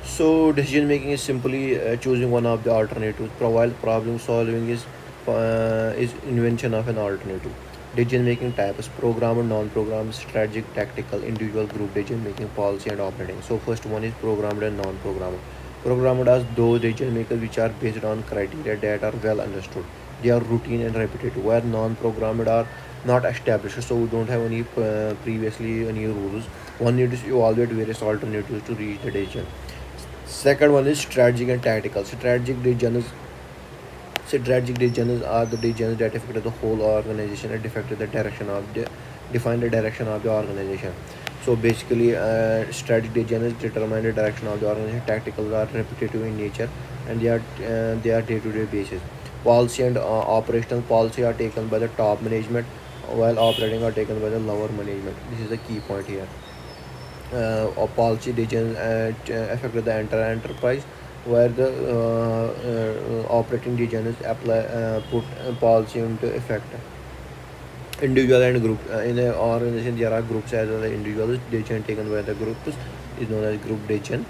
So decision making is simply choosing one of the alternatives. While problem solving is invention of an alternative. Decision making types: programmer, non-programmer, strategic, tactical, individual, group decision making, policy, and operating. So first one is programmed and non-programmer. Programmed are those decision makers which are based on criteria that are well understood. They are routine and repetitive. Where non-programmed are not established, so we don't have any previously any rules. One needs to evaluate various alternatives to reach the decision. Second one is strategic and tactical. Strategic decisions are the decisions that affect the whole organization and define the direction of the organization. So basically, strategic decisions determine the direction of the organization. Tactical are repetitive in nature, and they are day-to-day basis. Policy and operational policy are taken by the top management, while operating are taken by the lower management. This is the key point here. Or policy decisions affect the entire enterprise, where the operating decisions apply put policy into effect. Individual and group in an organization there are groups as well as individuals. Decision taken by the groups is known as group decision.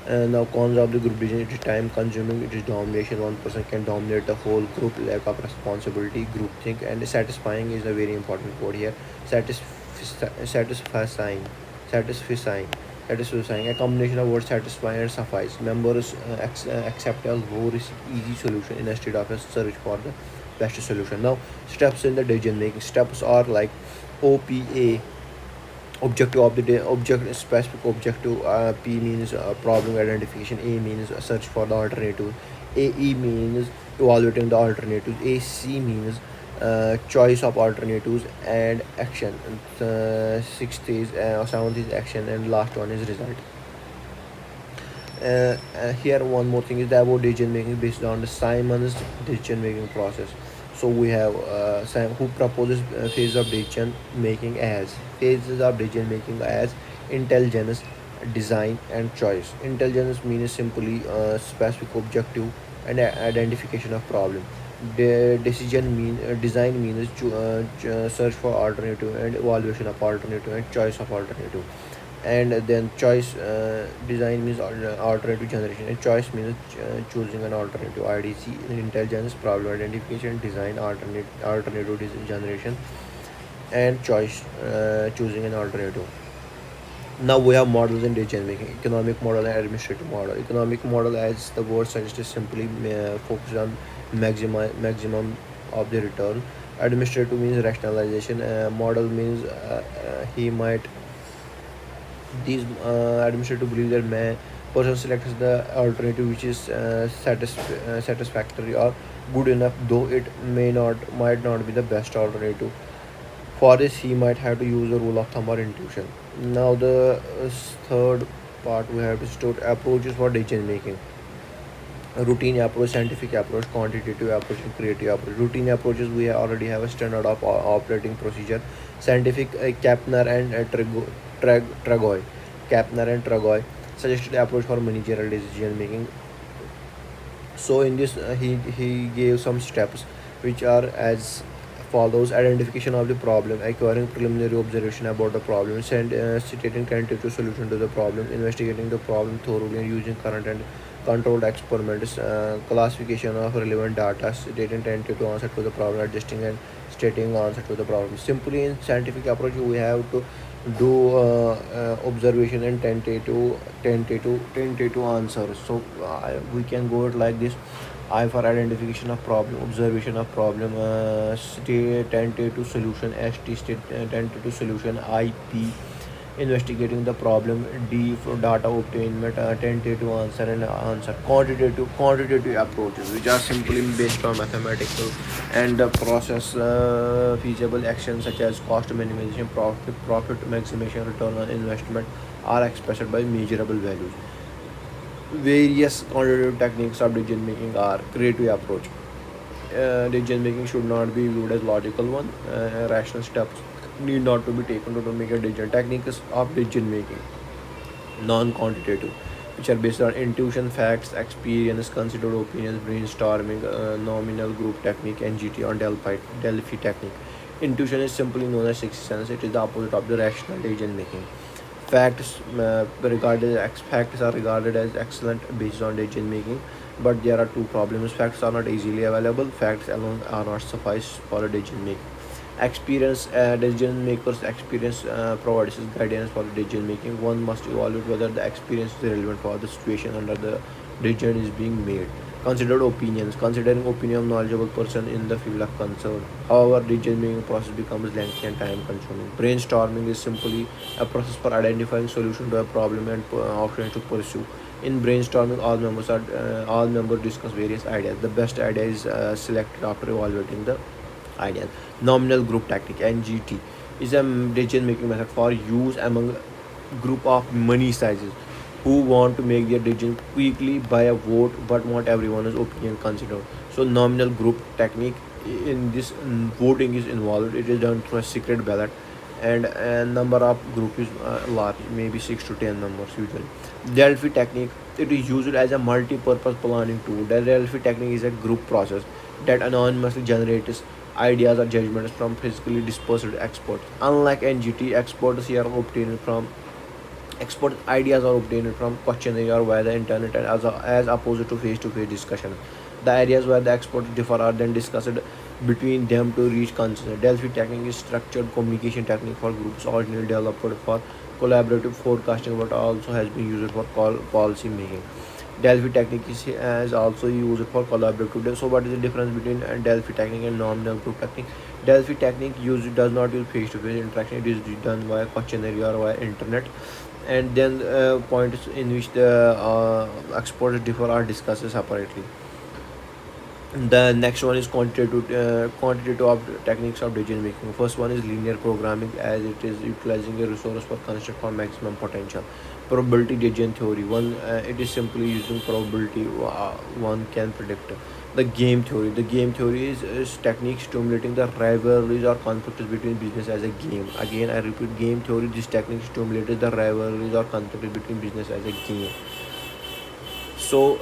And now cons of the group decision: it is time consuming, it is domination, one person can dominate the whole group, lack of responsibility, group think, and satisfying is a very important word here. Satisfying satisfying satisfying, a combination of words satisfy and suffice. Members accept a low risk easy solution instead of a search for the best solution. Now steps in the decision making: steps are like OPA, objective of the day, object specific objective. P means problem identification, A means search for the alternative, AE means evaluating the alternatives, AC means choice of alternatives, and action. Sixth is seventh is action, and last one is result. Here one more thing is that about decision making based on the Simon's decision making process. So we have Sam who proposes phase of decision making as phases of decision making as intelligence, design, and choice. Intelligence means simply specific objective and identification of problem. The decision mean design means search for alternative and evaluation of alternative and choice of alternative. And then choice design means alternative generation, and choice means choosing an alternative. IDC: intelligence, problem identification, design, alternative generation, and choice, choosing an alternative. Now we have models in decision making: economic model and administrative model. Economic model, as the word suggests, is simply focused on maximum of the return. Administrative means rationalization. Model means he might these administrative believe that may person selects the alternative which is satisfactory or good enough, though it might not be the best alternative. For this, he might have to use the rule of thumb or intuition. Now the third part we have to start approaches for decision making: routine approach, scientific approach, quantitative approach, and creative approach. Routine approaches, we already have a standard of operating procedure. Scientific, Kapner and Tragoy. Kapner and Tragoy suggested approach for managerial decision making. So in this, he gave some steps which are as follows: identification of the problem, acquiring preliminary observation about the problem, stating tentative solution to the problem, investigating the problem thoroughly and using current and controlled experiments, classification of relevant data, stating tentative answer to the problem, adjusting and stating answer to the problem. Simply in scientific approach, we have to do observation and tentative answers. So we can go it like this: I for identification of problem, observation of problem, state tentative solution, ST state tentative solution, IP investigating the problem, D for data obtainment, tentative answer, and answer. Quantitative approaches, which are simply based on mathematical and process feasible actions such as cost minimization, profit maximization, return on investment, are expressed by measurable values. Various quantitative techniques of decision making are: creative approach. Decision making should not be viewed as logical one. Rational steps need not to be taken to make a decision. Techniques of decision making: non-quantitative, which are based on intuition, facts, experience, considered opinions, brainstorming, nominal group technique, NGT, or Delphi technique. Intuition is simply known as sixth sense. It is the opposite of the rational decision making. Facts are regarded as excellent based on decision making, but there are two problems. Facts are not easily available. Facts alone are not suffice for a decision making. Experience decision makers experience provides guidance for decision making. One must evaluate whether the experience is relevant for the situation under the decision is being made. Considered opinions. Considering opinion of knowledgeable person in the field of concern. However, decision making process becomes lengthy and time consuming. Brainstorming is simply a process for identifying solution to a problem and options to pursue. In brainstorming, all members discuss various ideas. The best idea is selected after evaluating the ideas. Nominal group tactic (NGT) is a decision making method for use among group of many sizes who want to make their decision quickly by a vote but want everyone's opinion considered. So nominal group technique, in this voting is involved. It is done through a secret ballot, and a number of group is large, maybe 6 to 10 numbers usually. Delphi technique, it is used as a multi-purpose planning tool. The Delphi technique is a group process that anonymously generates ideas or judgments from physically dispersed experts. Unlike NGT, expert ideas are obtained from questionnaire or via the internet, and as opposed to face-to-face discussion. The areas where the experts differ are then discussed between them to reach consensus. Delphi technique is structured communication technique for groups, originally developed for collaborative forecasting, but also has been used for policy making. Delphi technique is also used for collaborative. So, what is the difference between Delphi technique and nominal group technique? Delphi technique does not use face-to-face interaction. It is done via questionnaire or via internet, and then points in which the experts differ are discussed separately. The next one is quantitative of techniques of decision making. First one is linear programming, as it is utilizing a resource for construct for maximum potential. Probability decision theory. It is simply using probability one can predict. The game theory. The game theory is technique stimulating the rivalries or conflicts between business as a game. Again, I repeat, game theory. This technique stimulated the rivalries or conflicts between business as a game. So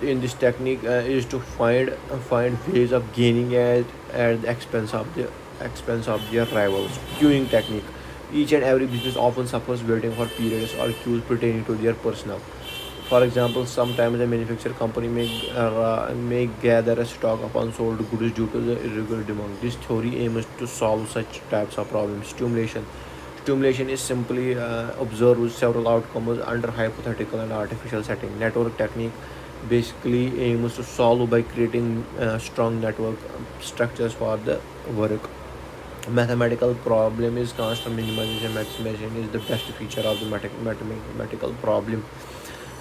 in this technique is to find ways of gaining at the expense of their rivals. Queuing technique, each and every business often suffers waiting for periods or queues pertaining to their personnel. For example, sometimes a manufacturer company may gather a stock of unsold goods due to the irregular demand. This theory aims to solve such types of problems. Stimulation is simply observe several outcomes under hypothetical and artificial setting. Network technique basically aims to solve by creating strong network structures for the work. Mathematical problem is constant minimization. Maximization is the best feature of the mathematical problem.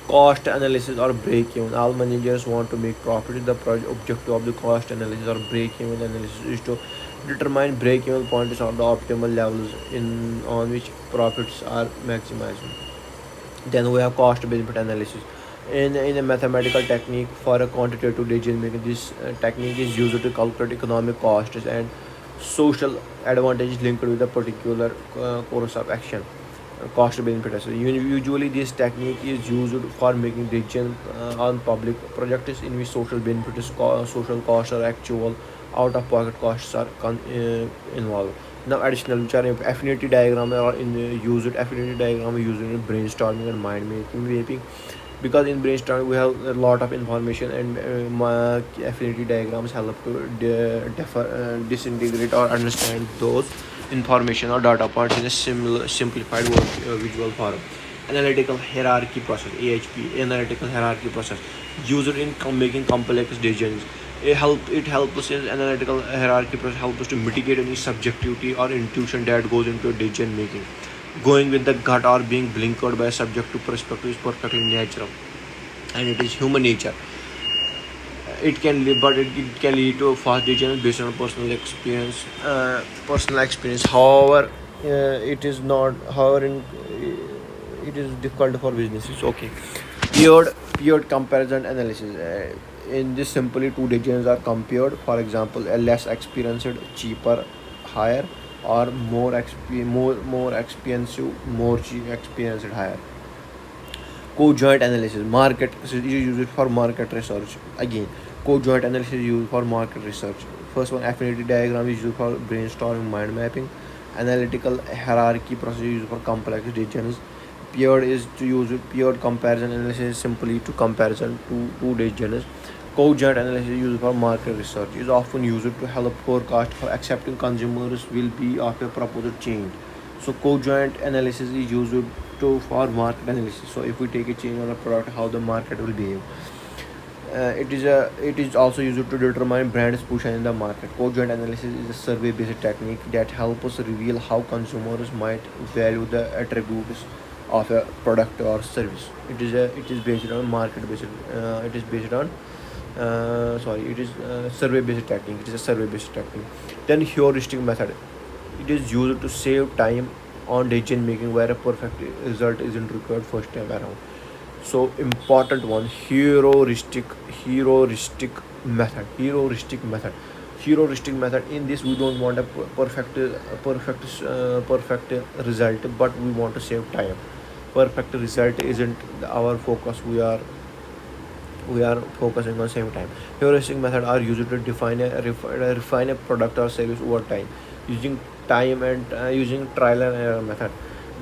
Cost analysis or break even. All managers want to make profit. The objective of the cost analysis or break even analysis is to determine break even points or the optimal levels in on which profits are maximized. Then we have cost benefit analysis. In a mathematical technique for a quantitative decision making, this technique is used to calculate economic costs and social advantages linked with a particular course of action. Cost benefit assessment. Usually, this technique is used for making decisions on public projects in which social benefits, social costs, or actual out-of-pocket costs are involved. Now, additional which are affinity diagram or affinity diagram used in brainstorming and mind mapping, because in brainstorming we have a lot of information, and affinity diagrams help to disintegrate or understand those information or data points in a simplified visual form. Analytical hierarchy process (AHP), analytical hierarchy process, used in making complex decisions. It helps us in analytical hierarchy process, helps us to mitigate any subjectivity or intuition that goes into decision making. Going with the gut or being blinkered by a subjective perspective is perfectly natural, and it is human nature. It can lead to fast decisions based on personal experience. However, it is not. It is difficult for businesses. Okay, paired comparison analysis. In this, simply two decisions are compared. For example, a less experienced, cheaper, higher, or more expensive, more cheap, experienced, higher. Co-joint analysis. Market is used for market research. Again, Co-joint analysis is used for market research. First one, affinity diagram is used for brainstorming, mind mapping. Analytical hierarchy process is used for complex decisions. Paired comparison analysis simply to comparison to two decisions. Co-joint analysis is used for market research. Is often used to help forecast for accepting consumers will be of a proposed change. So co-joint analysis is used to for market analysis. So if we take a change on a product, how the market will behave. It is also used to determine brand's position in the market. Co-joint analysis is a survey-based technique that helps us reveal how consumers might value the attributes of a product or service. It is based on market based. It is based on it is survey based technique. It is a survey based technique. Then heuristic method. It is used to save time on decision making where a perfect result isn't required first time around. So important one, heuristic method. In this we don't want a perfect result, but we want to save time. Perfect result isn't our focus. We are focusing on same time. Heuristic method are used to refine a product or service over time, using time and using trial and error method.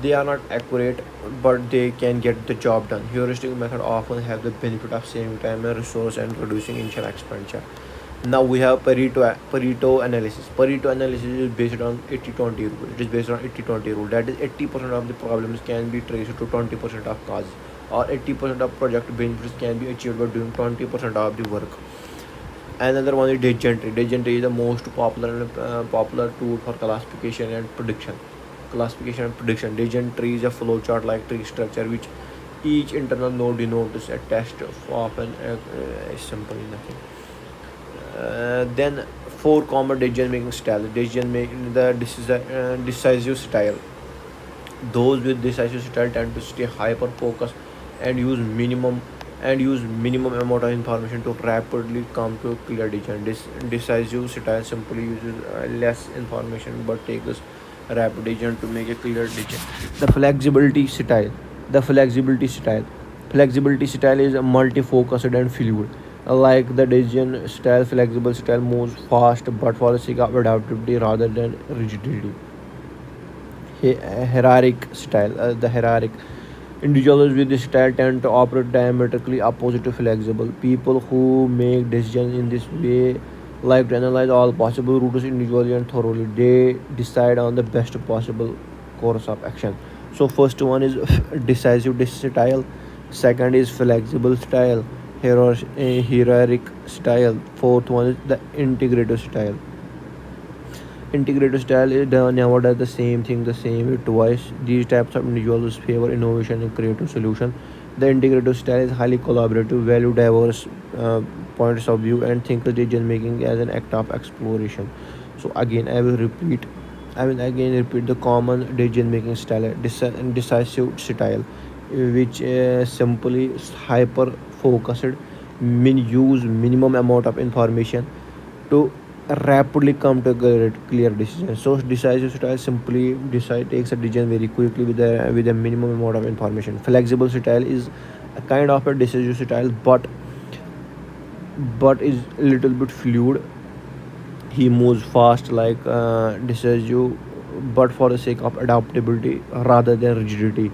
They are not accurate, but they can get the job done. Heuristic method often have the benefit of saving time and resource and reducing initial expenditure. Now we have Pareto analysis. Pareto analysis is based on 80-20 rule. It is based on 80-20 rule. That is 80% of the problems can be traced to 20% of cause, or 80% of project benefits can be achieved by doing 20% of the work. Another one is decision tree. Decision tree is the most popular tool for classification and prediction. Decision tree is a flowchart like tree structure which each internal node denotes a test of often simple nothing. Then four common decision making styles. Decisive style. Those with decisive style tend to stay hyper focused and use minimum amount of information to rapidly come to a clear decision. Decisive style simply uses less information but takes rapid decision to make a clear decision. The flexibility style. The flexibility style. Flexibility style is multi-focused and fluid. Like the decision style, flexible style moves fast but for the sake of adaptability rather than rigidity. Hierarchic style. The hierarchic. Individuals with this style tend to operate diametrically opposite to flexible. People who make decisions in this way like to analyze all possible routes individually and thoroughly. They decide on the best possible course of action. So first one is decisive style. Second is flexible style. Hierarchic style. Fourth one is the integrative style. Integrative style is never does the same thing the same way twice. These types of individuals favor innovation and creative solution. The integrative style is highly collaborative, value diverse points of view, and think decision making as an act of exploration. So again, I will again repeat the common decision making style, decisive style, which simply hyper focused, use minimum amount of information to rapidly come to a clear decision. So decisive style simply decide takes a decision very quickly with a minimum amount of information. Flexible style is a kind of a decisive style, but is a little bit fluid. He moves fast like decisive, but for the sake of adaptability rather than rigidity.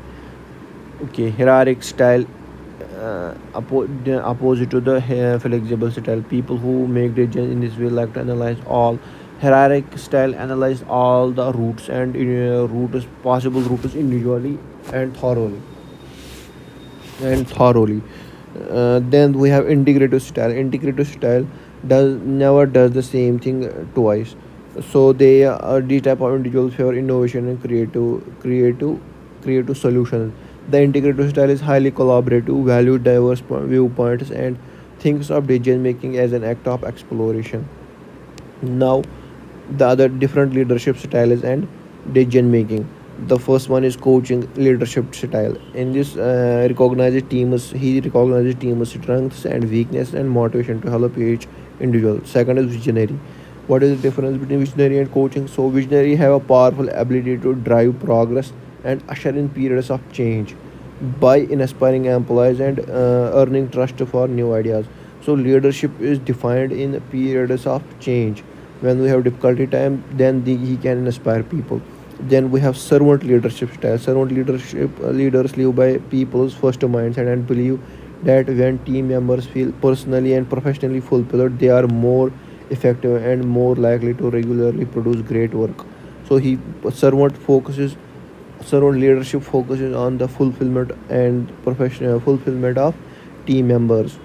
Okay, hierarchic style opposite to the flexible style. People who make decisions in this way like to analyze all. Hierarchic style analyze all the routes and possible routes individually and thoroughly. Then we have integrative style. Integrative style does the same thing twice. So they these type of individuals favor innovation and creative solutions. The integrative style is highly collaborative, value diverse viewpoints, and thinks of decision making as an act of exploration. Now the other different leadership styles and decision making. The first one is coaching leadership style. In this he recognizes team's strengths and weakness and motivation to help each individual. Second is visionary. What is the difference between visionary and coaching? So visionary have a powerful ability to drive progress and usher in periods of change by inspiring employees and earning trust for new ideas. So leadership is defined in periods of change. When we have difficulty time, then he can inspire people. Then we have servant leadership style. Servant leadership leaders live by people's first mindset and believe that when team members feel personally and professionally fulfilled, they are more effective and more likely to regularly produce great work. So he servant leadership focuses on the fulfillment and professional fulfillment of team members.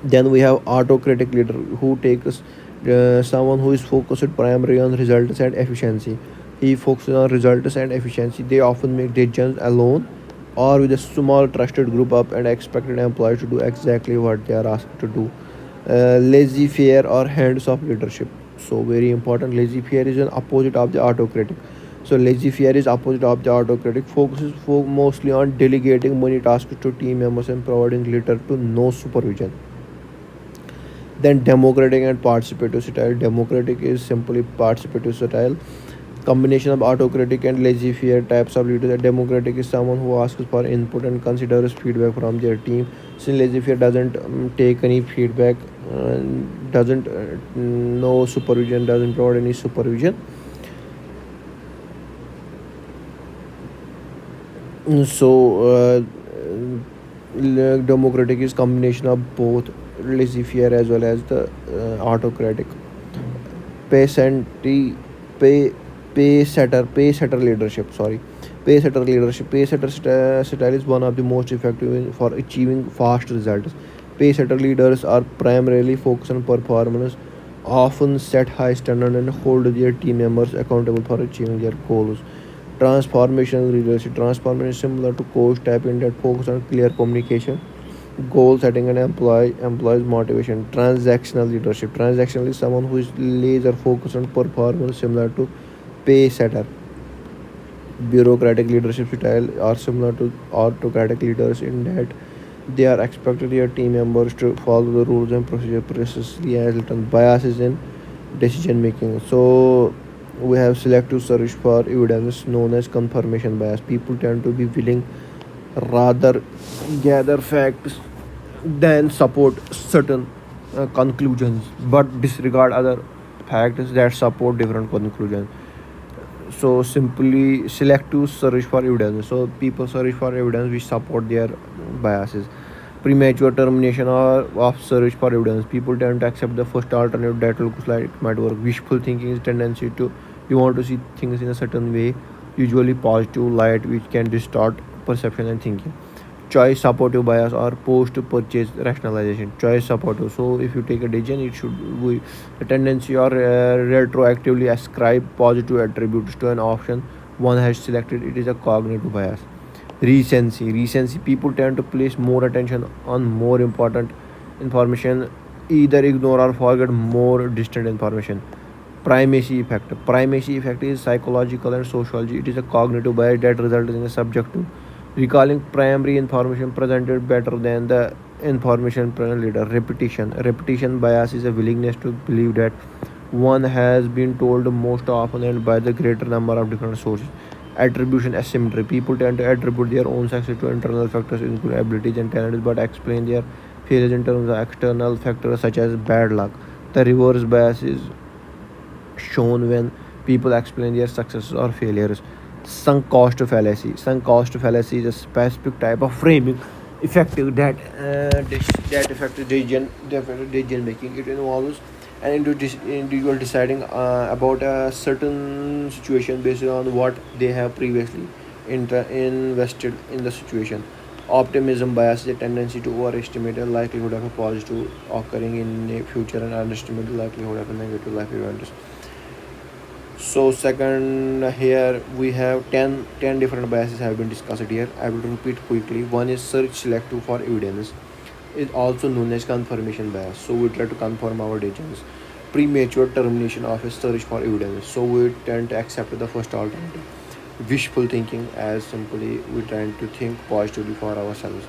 Then we have autocratic leader who takes someone who is focused primarily on results and efficiency. He focuses on results and efficiency. They often make decisions alone or with a small trusted group up and expected employees to do exactly what they are asked to do. Lazy fear or hands off leadership. So very important. Lazy fear is an opposite of the autocratic. So lazy fear is opposite of the autocratic. Focuses mostly on delegating many tasks to team members and providing little to no supervision. Then democratic and participative style. Democratic is simply participative style. Combination of autocratic and laissez-faire types of leaders. Democratic is someone who asks for input and considers feedback from their team. Since laissez-faire doesn't take any feedback, doesn't no supervision, doesn't provide any supervision. So democratic is combination of both laissez-faire as well as the autocratic. Peasantry, pay, pay setter leadership. Sorry, pay setter style is one of the most effective for achieving fast results. Pay setter leaders are primarily focused on performance, often set high standards and hold their team members accountable for achieving their goals. Transformational leadership. Transformation is similar to coach type in that focus on clear communication, goal setting, and employees motivation. Transactional leadership. Transactional is someone who is laser focused on performance, similar to pay setter. Bureaucratic leadership style are similar to autocratic leaders in that they are expected their team members to follow the rules and procedure precisely as written. Biases in decision making. So we have selective search for evidence known as confirmation bias. People tend to be willing rather gather facts than support certain conclusions but disregard other facts that support different conclusions. So simply selective search for evidence. So people search for evidence which support their biases. Premature termination or of search for evidence. People tend to accept the first alternative that looks like it might work. Wishful thinking is tendency to you want to see things in a certain way, usually positive light, which can distort perception and thinking. Choice supportive bias or post purchase rationalization. Choice supportive, so if you take a decision, it should be a tendency or retroactively ascribe positive attributes to an option one has selected. It is a cognitive bias. Recency, people tend to place more attention on more important information, either ignore or forget more distant information. Primacy effect is psychological and sociology. It is a cognitive bias that results in a subjective recalling primary information presented better than the information present later. Repetition bias is a willingness to believe that one has been told most often and by the greater number of different sources. Attribution asymmetry, people tend to attribute their own success to internal factors including abilities and talents but explain their failures in terms of external factors such as bad luck. The reverse bias is shown when people explain their successes or failures. Sunk cost fallacy. Sunk cost fallacy is a specific type of framing effective that affects decision making. It involves an individual deciding about a certain situation based on what they have previously invested in the situation. Optimism bias is a tendency to overestimate the likelihood of a positive occurring in the future and underestimate the likelihood of a negative life event. So second, here we have ten different biases have been discussed here. I will repeat quickly. One is search selective for evidence. It's also known as confirmation bias. So we try to confirm our decisions. Premature termination of a search for evidence. So we tend to accept the first alternative. Wishful thinking, as simply we tend to think positively for ourselves.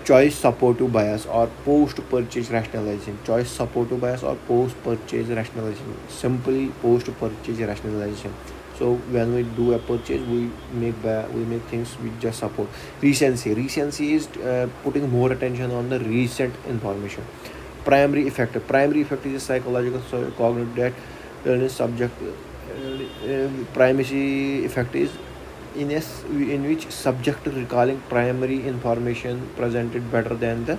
Choice supportive bias or post purchase rationalization. Choice supportive bias or post purchase rationalization. Simply post purchase rationalization. So when we do a purchase, we make things we just support. Recency is putting more attention on the recent information. Primary effect is a psychological cognitive that illness subject. Primary effect is in which subject recalling primary information presented better than the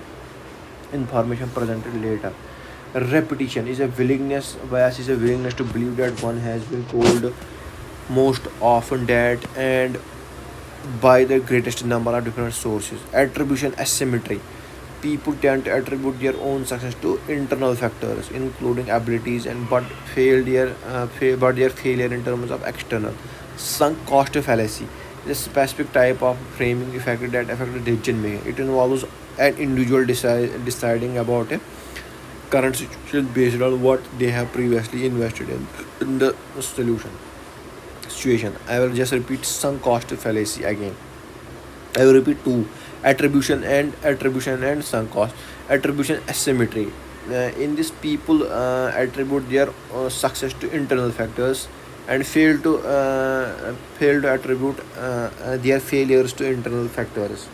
information presented later. Repetition is a willingness, bias is a willingness to believe that one has been told most often that and by the greatest number of different sources. Attribution asymmetry. People tend to attribute their own success to internal factors, including abilities, and but their failure in terms of external. Sunk cost fallacy is a specific type of framing effect that affects decision making. It involves an individual deciding about a current situation based on what they have previously invested in the solution situation. I will just repeat sunk cost fallacy again. I will repeat two: attribution and sunk cost. Attribution asymmetry. In this, people attribute their success to internal factors and fail to attribute their failures to internal factors.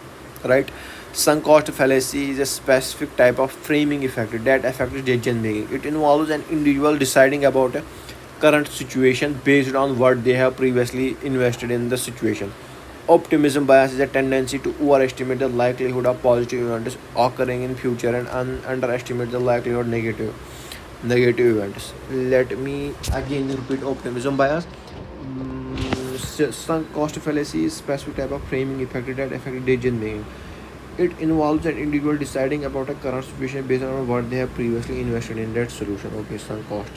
Right? Sunk cost fallacy is a specific type of framing effect that affects decision making. It involves an individual deciding about a current situation based on what they have previously invested in the situation. Optimism bias is a tendency to overestimate the likelihood of positive events occurring in future and underestimate the likelihood negative events. Let me again repeat optimism bias. Sunk cost fallacy is specific type of framing effect that affects decision making. It involves an individual deciding about a current situation based on what they have previously invested in that solution. Okay, sunk cost.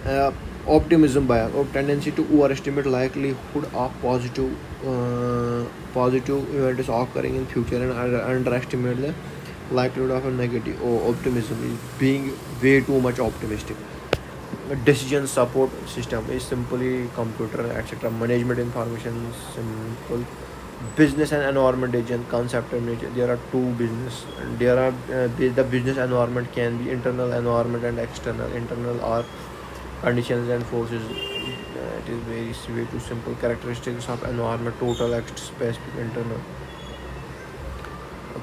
uh, Optimism bias or tendency to overestimate likelihood of positive events occurring in future and underestimate the likelihood of a negative. Or optimism is being way too much optimistic. A decision support system is simply computer etc management information simple. Business and environment agent concept and nature. There are two business. There are the business environment can be internal environment and external. Internal are conditions and forces. It is very way too simple. Characteristics of environment: total, specific, internal.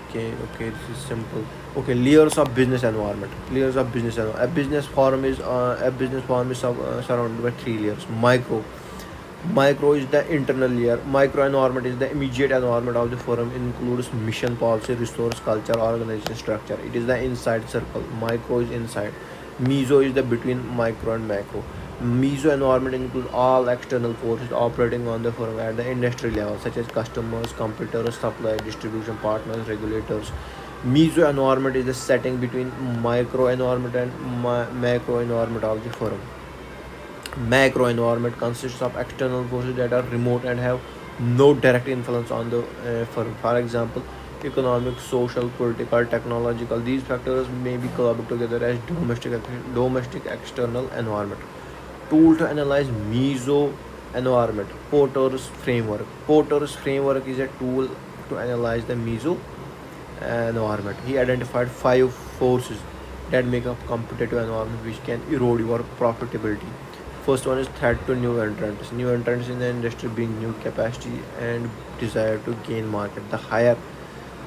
Okay, this is simple. Okay, layers of business environment. A business form is surrounded by three layers. Micro is the internal layer. Micro environment is the immediate environment of the firm, includes mission, policy, resource, culture, organization structure. It is the inside circle. Micro is inside. Meso is the between micro and macro. Meso environment includes all external forces operating on the firm at the industry level, such as customers, competitors, suppliers, distribution partners, regulators. Meso environment is the setting between micro environment and macro environment of the firm. Macro environment consists of external forces that are remote and have no direct influence on the firm. For example, economic, social, political, technological. These factors may be clubbed together as domestic external environment. Tool to analyze meso environment. Porter's framework is a tool to analyze the meso environment. He identified five forces that make up competitive environment which can erode your profitability. First one is threat to new entrants. New entrants in the industry bring new capacity and desire to gain market.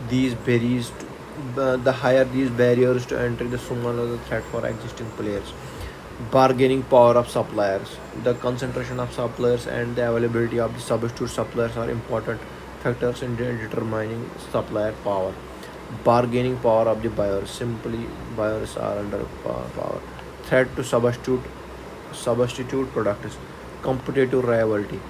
These barriers, the higher these barriers to entry, the smaller the threat for existing players. Bargaining power of suppliers. The concentration of suppliers and the availability of the substitute suppliers are important factors in determining supplier power. Bargaining power of the buyers. Simply, buyers are under power. Threat to substitute products. Competitive rivalry.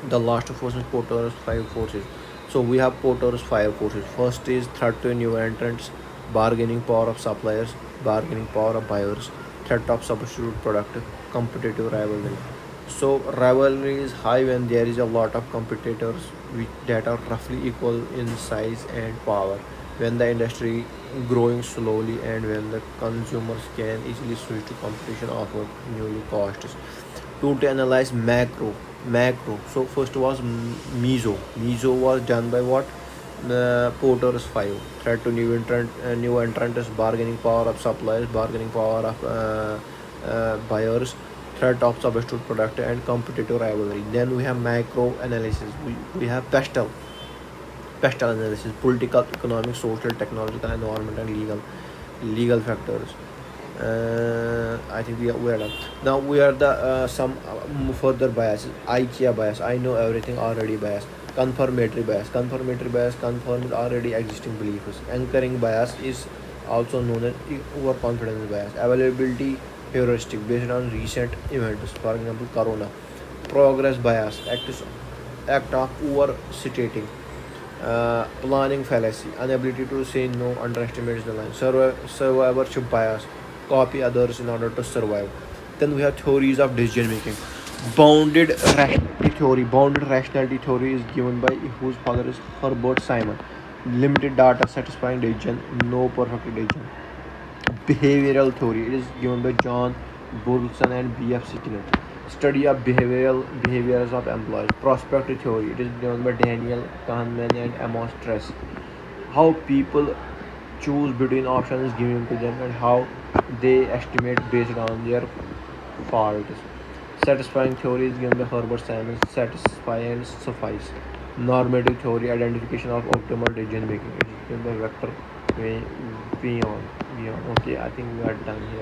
The last force is Porter's five forces. So we have Porter's five forces. First is threat to new entrants, bargaining power of suppliers, bargaining power of buyers, threat of substitute product, competitive rivalry. So rivalry is high when there is a lot of competitors that are roughly equal in size and power. When the industry growing slowly and when the consumers can easily switch to competition offered newly costs. To analyze macro. So first was meso was done by what? Porter's five. Threat to new entrant is bargaining power of suppliers, bargaining power of buyers, threat of substitute product and competitive rivalry. Then we have macro analysis. We have pestle. Special analysis: political, economic, social, technological, environmental, and legal factors. I think we are done. Now we are the some further biases. IKEA bias: I know everything already bias. Confirmatory bias: confirmatory bias confirms already existing beliefs. Anchoring bias is also known as overconfidence bias. Availability heuristic: based on recent events, for example corona. Progress bias: act of overstating. Planning fallacy: inability to say no underestimates the line. Survivorship bias: copy others in order to survive. Then we have theories of decision making. Bounded rationality theory is given by whose father is Herbert Simon. Limited data satisfying decision, no perfect decision. Behavioral theory, it is given by John Burleson and B.F. Skinner. Study of behaviors of employees. Prospective theory, it is given by Daniel Kahneman and Amos Stress. How people choose between options given to them and how they estimate based on their faults. Satisfying theory is given by Herbert Simon. Satisfy and suffice. Normative theory, identification of optimal decision making, it is given by Vector Beyond. Okay, I think we are done here.